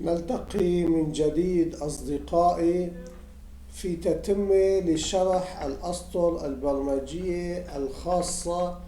نلتقي من جديد أصدقائي في تتمة لشرح الأسطر البرمجية الخاصة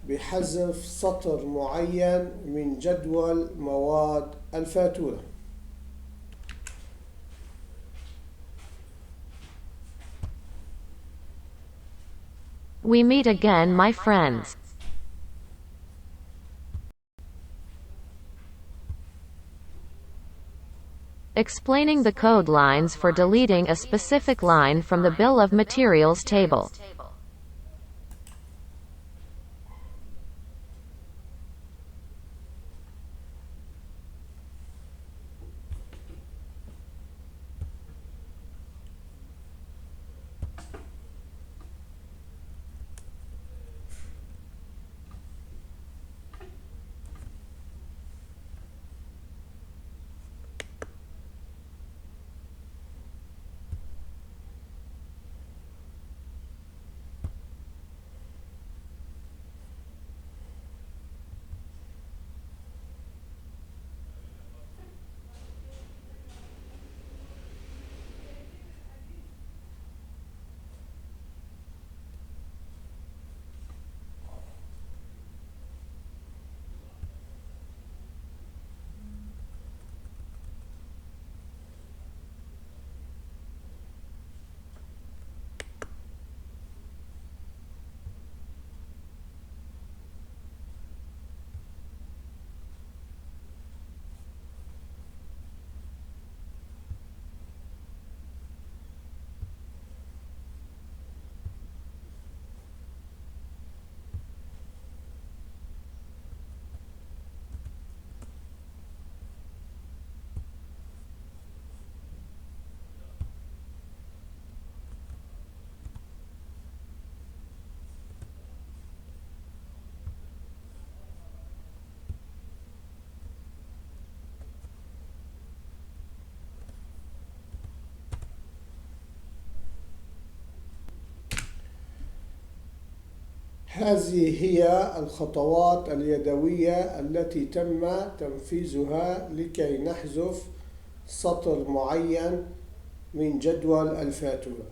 بحذف سطر معين من جدول مواد الفاتورة. We meet again, my friends. Explaining the code lines for deleting a specific line from the bill of materials table. هذه هي الخطوات اليدوية التي تم تنفيذها لكي نحذف سطر معين من جدول الفاتورة.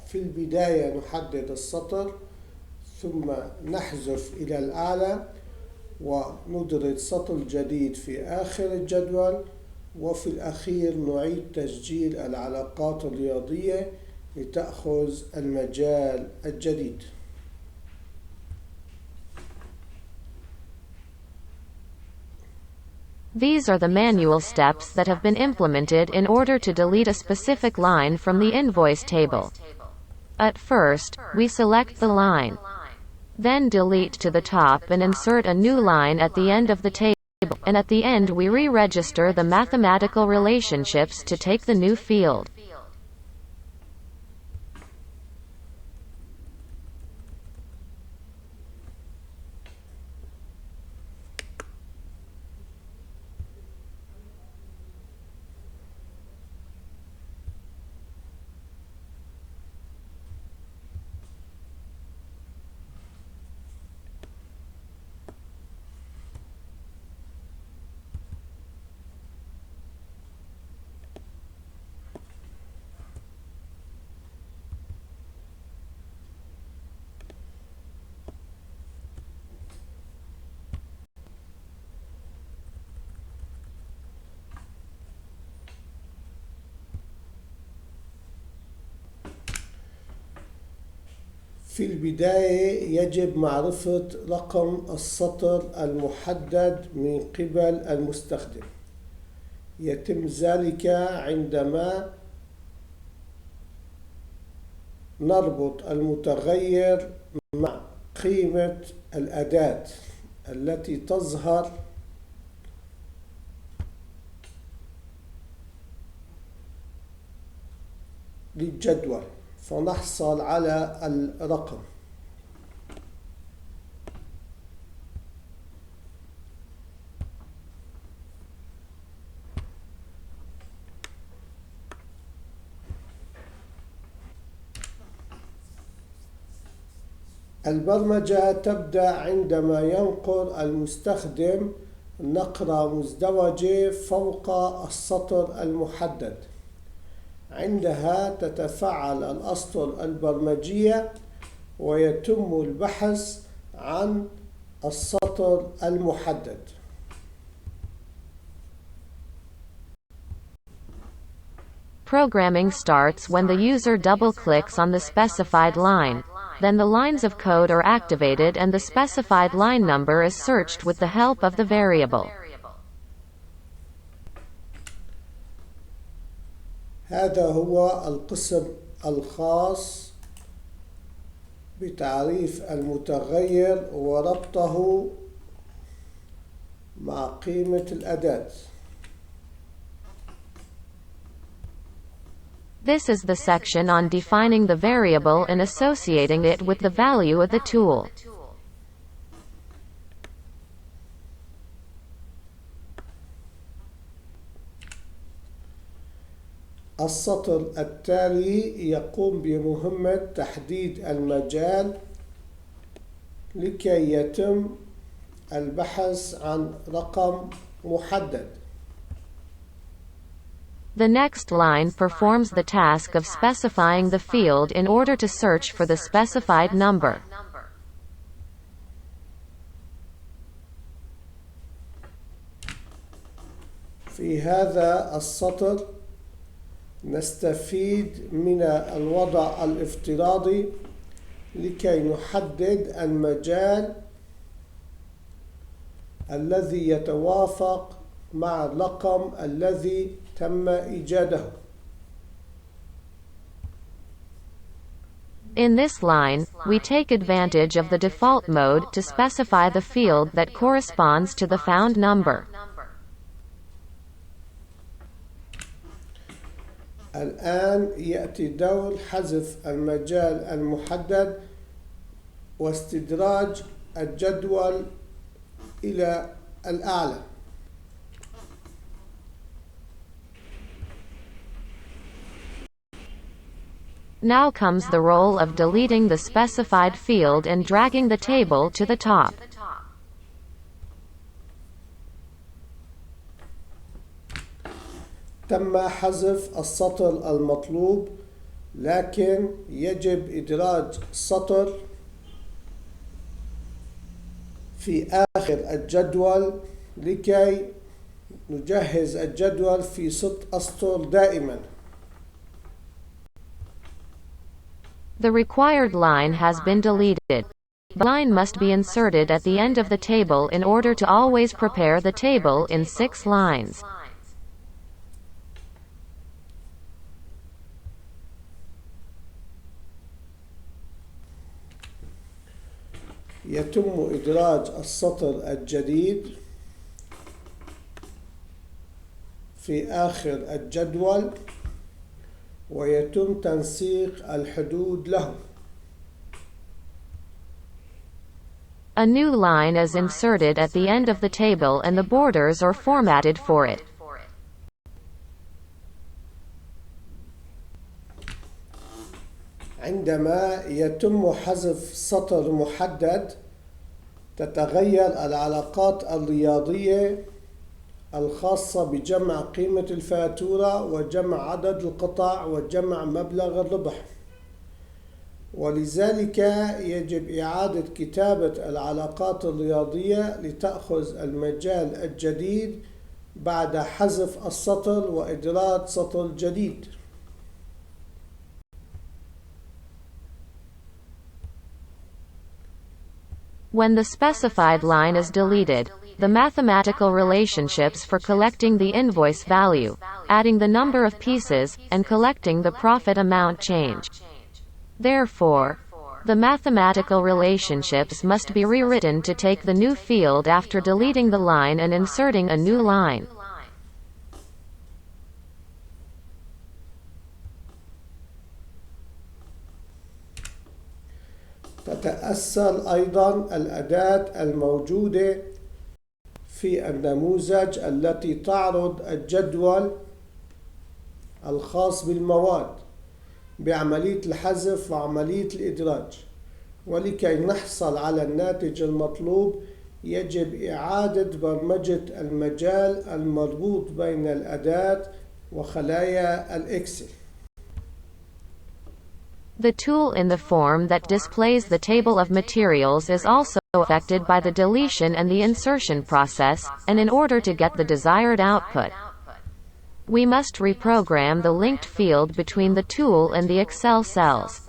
في البداية نحدد السطر، ثم نحذف إلى الأعلى وندرج سطر جديد في آخر الجدول، وفي الأخير نعيد تسجيل العلاقات الرياضية لتأخذ المجال الجديد. These are the manual steps that have been implemented in order to delete a specific line from the invoice table. At first, we select the line. Then delete to the top and insert a new line at the end of the table, and at the end we re-register the mathematical relationships to take the new field. في البداية يجب معرفة رقم السطر المحدد من قبل المستخدم. يتم ذلك عندما نربط المتغير مع قيمة الأداة التي تظهر للجدول فنحصل على الرقم. البرمجة تبدأ عندما ينقر المستخدم نقرة مزدوجة فوق السطر المحدد. عندها تتفعل الأسطر البرمجية ويتم البحث عن السطر المحدد. Programming starts when the user double-clicks on the specified line. Then the lines of code are activated and the specified line number is searched with the help of the variable. هذا هو القسم الخاص بتعريف المتغير وربطه مع قيمة الأداة. This is the section on defining the variable and associating it with the value of the tool. السطر التالي يقوم بمهمة تحديد المجال لكي يتم البحث عن رقم محدد. The next line performs the task of specifying the field in order to search for the specified number. في هذا السطر نستفيد من الوضع الافتراضي لكي نحدد المجال الذي يتوافق مع الرقم الذي تم إيجاده. In this line, we take advantage of the default mode to specify the field that corresponds to the found number. الآن يأتي دور حذف المجال المحدد واستدراج الجدول إلى الأعلى. Now comes the role of deleting the specified field and dragging the table to the top. تم حذف السطر المطلوب، لكن يجب إدراج سطر في آخر الجدول لكي نجهز الجدول في 6 أسطر دائما. The required line has been deleted. The line must be inserted at the end of the table in order to always prepare the table in 6 lines. يتم إدراج السطر الجديد في آخر الجدول ويتم تنسيق الحدود له. A new line is inserted at the end of the table and the borders are formatted for it. عندما يتم حذف سطر محدد تتغير العلاقات الرياضية الخاصة بجمع قيمة الفاتورة وجمع عدد القطع وجمع مبلغ الربح، ولذلك يجب إعادة كتابة العلاقات الرياضية لتأخذ المجال الجديد بعد حذف السطر وإدراج سطر جديد. When the specified line is deleted, the mathematical relationships for collecting the invoice value, adding the number of pieces, and collecting the profit amount change. Therefore, the mathematical relationships must be rewritten to take the new field after deleting the line and inserting a new line. تتأثر أيضا الأداة الموجودة في النموذج التي تعرض الجدول الخاص بالمواد بعملية الحذف وعملية الإدراج، ولكي نحصل على الناتج المطلوب يجب إعادة برمجة المجال المربوط بين الأداة وخلايا الإكسل. The tool in the form that displays the table of materials is also affected by the deletion and the insertion process, and in order to get the desired output, we must reprogram the linked field between the tool and the Excel cells.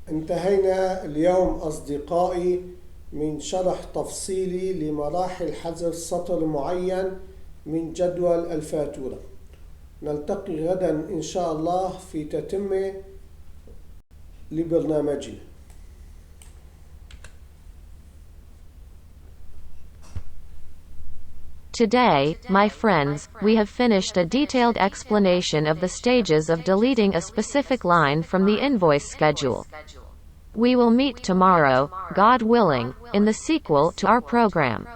انتهينا اليوم أصدقائي من شرح تفصيلي لمراحل حذف سطر معين من جدول الفاتورة. نلتقي غدا إن شاء الله في تتمة لبرنامجنا. Today, my friends, we have finished a detailed explanation of the stages of deleting a specific line from the invoice schedule. We will meet tomorrow, God willing, in the sequel to our program.